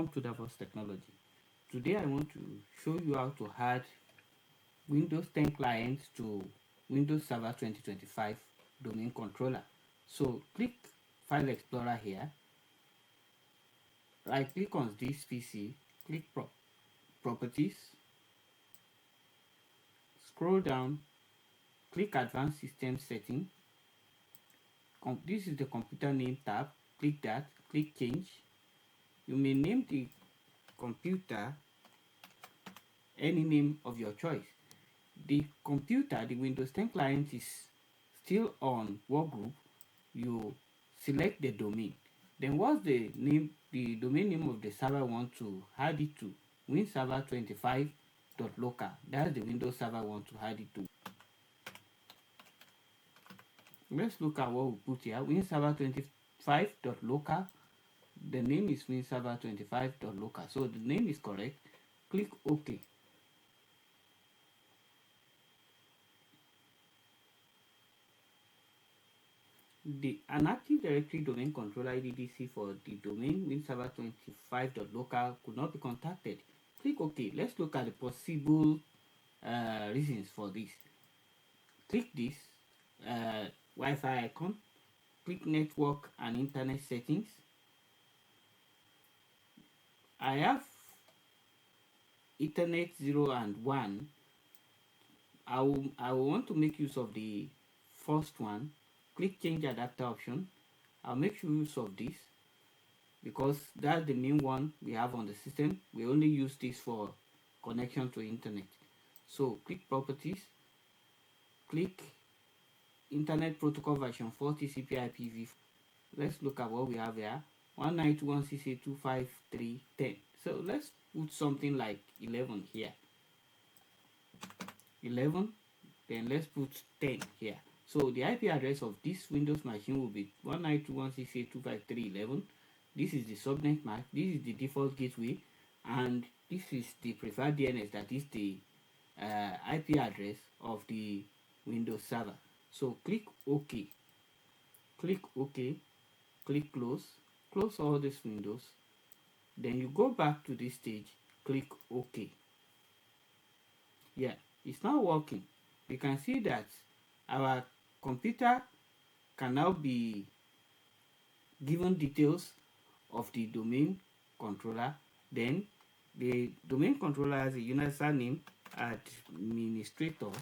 Welcome to Davos Technology. Today I want to show you how to add Windows 10 clients to Windows Server 2025 domain controller. So click File Explorer here, right click on this PC, click Properties, scroll down, click Advanced System Setting. This is the computer name tab, click that, click Change. You may name the computer any name of your choice. The computer, the Windows 10 client, is still on workgroup. You select the domain. Then what's the name, the domain name of the server I want to add it to? winserver25.local. That's the Windows server I want to add it to. Let's look at what we put here. winserver25.local. The name is winserver25.local. So the name is correct. Click OK. An Active Directory Domain Controller IDDC for the domain winserver25.local could not be contacted. Click OK. Let's look at the possible reasons for this. Click this Wi-Fi icon. Click Network and Internet Settings. I have Ethernet 0 and 1. I will want to make use of the first one. Click Change Adapter option. I'll make use of this because that's the main one we have on the system. We only use this for connection to internet. So click Properties, click Internet Protocol version 4 TCP/IP. Let's look at what we have here. 192.168.253.10. So let's put something like 11 here. 11, then let's put 10 here. So the IP address of this Windows machine will be 192.168.253.11. This is the subnet mask, this is the default gateway, and this is the preferred DNS, that is the IP address of the Windows server. So click OK. Click OK. Click Close. Close all these windows. Then you go back to this stage. Click OK. Yeah, it's now working. You can see that our computer can now be given details of the domain controller. Then the domain controller has a universal name, administrator.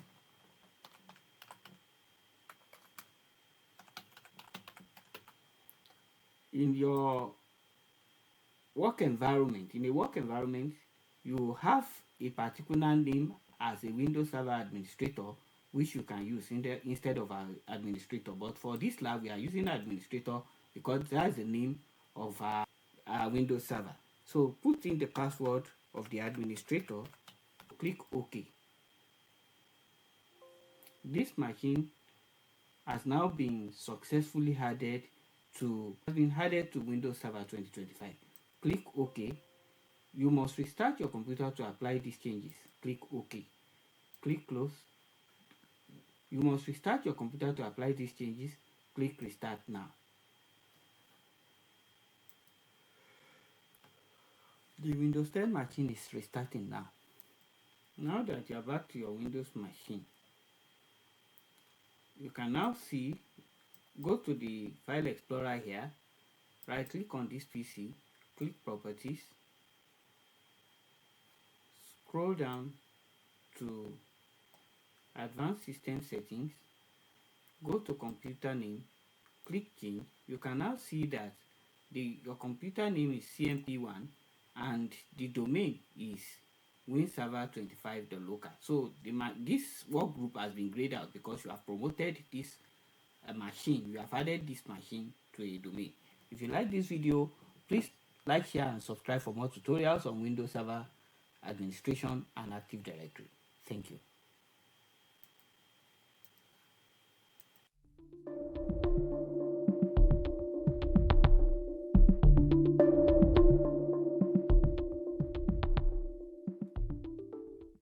In your work environment, you have a particular name as a Windows Server administrator, which you can use instead of our administrator. But for this lab, we are using administrator because that's the name of our Windows server. So put in the password of the administrator, click OK. This machine has now been successfully added to Windows Server 2025. Click OK. You must restart your computer to apply these changes. Click OK. Click Close. You must restart your computer to apply these changes. Click Restart now. The Windows 10 machine is restarting now. Now that you are back to your Windows machine, you can now see, go to the File Explorer here, right click on this PC, click Properties, scroll down to Advanced System Settings, go to Computer Name, click Change. You can now see that your computer name is CMP1 and the domain is winserver25.local. So this work group has been grayed out because you have promoted this machine. You have added this machine to a domain. If you like this video, please like, share, and subscribe for more tutorials on Windows Server administration and Active Directory. Thank you.